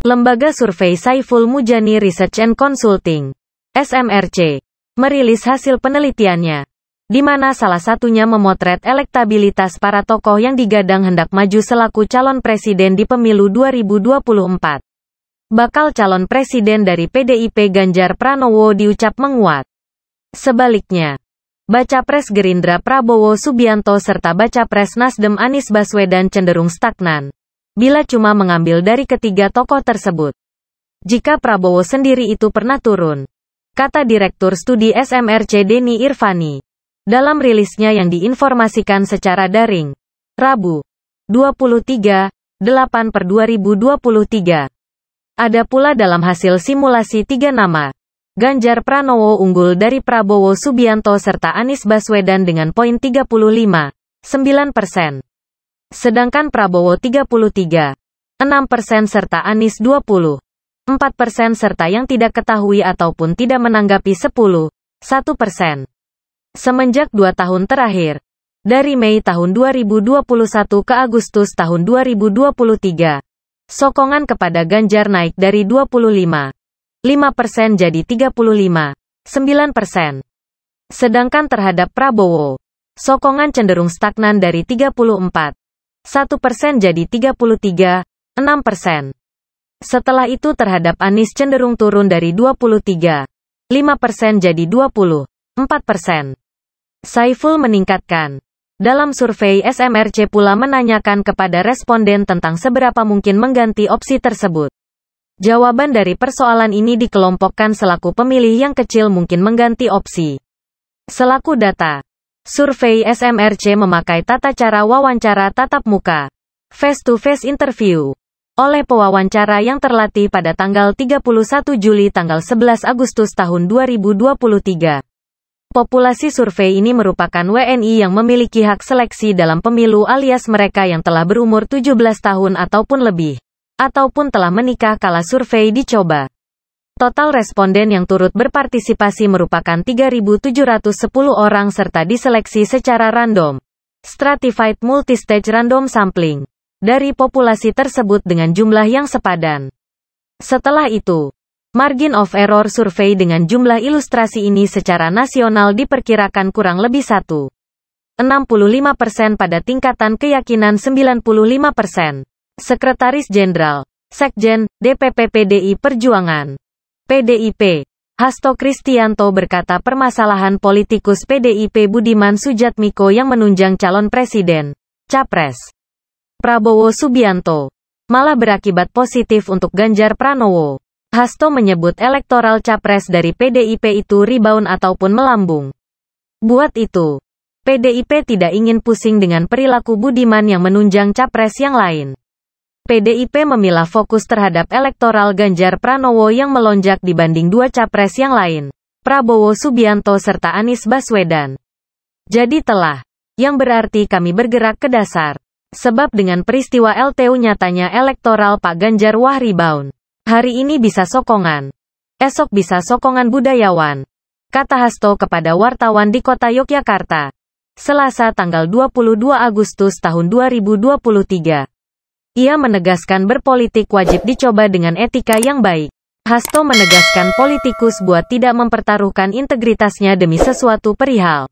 Lembaga survei Saiful Mujani Research and Consulting, SMRC, merilis hasil penelitiannya, di mana salah satunya memotret elektabilitas para tokoh yang digadang hendak maju selaku calon presiden di pemilu 2024. Bakal calon presiden dari PDIP Ganjar Pranowo diucap menguat. Sebaliknya, Bacapres Gerindra Prabowo Subianto serta Bacapres Nasdem Anies Baswedan cenderung stagnan, bila cuma mengambil dari ketiga tokoh tersebut. Jika Prabowo sendiri itu pernah turun, kata Direktur Studi SMRC Denny Irvani, dalam rilisnya yang diinformasikan secara daring, Rabu, 23/8/2023. Ada pula dalam hasil simulasi 3 nama, Ganjar Pranowo unggul dari Prabowo Subianto serta Anies Baswedan dengan poin 35,9%. Sedangkan Prabowo 33,6% serta Anies 20,4% serta yang tidak ketahui ataupun tidak menanggapi 10,1%. Semenjak 2 tahun terakhir, dari Mei tahun 2021 ke Agustus tahun 2023, sokongan kepada Ganjar naik dari 25,5% jadi 35,9%. Sedangkan terhadap Prabowo, sokongan cenderung stagnan dari 34,1% jadi 33,6%. Setelah itu terhadap Anies cenderung turun dari 23,5% jadi 24%. Saiful meningkatkan, dalam survei SMRC pula menanyakan kepada responden tentang seberapa mungkin mengganti opsi tersebut. Jawaban dari persoalan ini dikelompokkan selaku pemilih yang kecil mungkin mengganti opsi. Selaku data, survei SMRC memakai tata cara wawancara tatap muka, face-to-face interview, oleh pewawancara yang terlatih pada tanggal 31 Juli tanggal 11 Agustus tahun 2023. Populasi survei ini merupakan WNI yang memiliki hak seleksi dalam pemilu alias mereka yang telah berumur 17 tahun ataupun lebih, ataupun telah menikah kala survei dicoba. Total responden yang turut berpartisipasi merupakan 3.710 orang serta diseleksi secara random, stratified multistage random sampling, dari populasi tersebut dengan jumlah yang sepadan. Setelah itu, margin of error survei dengan jumlah ilustrasi ini secara nasional diperkirakan kurang lebih 1,65% pada tingkatan keyakinan 95%. Sekretaris Jenderal, Sekjen, DPP PDI Perjuangan, PDIP, Hasto Kristianto berkata permasalahan politikus PDIP Budiman Sujatmiko yang menunjang calon presiden, Capres, Prabowo Subianto, malah berakibat positif untuk Ganjar Pranowo. Hasto menyebut elektoral Capres dari PDIP itu rebound ataupun melambung. Buat itu, PDIP tidak ingin pusing dengan perilaku Budiman yang menunjang Capres yang lain. PDIP memilah fokus terhadap elektoral Ganjar Pranowo yang melonjak dibanding 2 Capres yang lain, Prabowo Subianto serta Anies Baswedan. Jadi telah, yang berarti kami bergerak ke dasar. Sebab dengan peristiwa LTU nyatanya elektoral Pak Ganjar wah rebound. Hari ini bisa sokongan, esok bisa sokongan budayawan, kata Hasto kepada wartawan di kota Yogyakarta, Selasa tanggal 22 Agustus tahun 2023. Ia menegaskan berpolitik wajib dicoba dengan etika yang baik. Hasto menegaskan politikus buat tidak mempertaruhkan integritasnya demi sesuatu perihal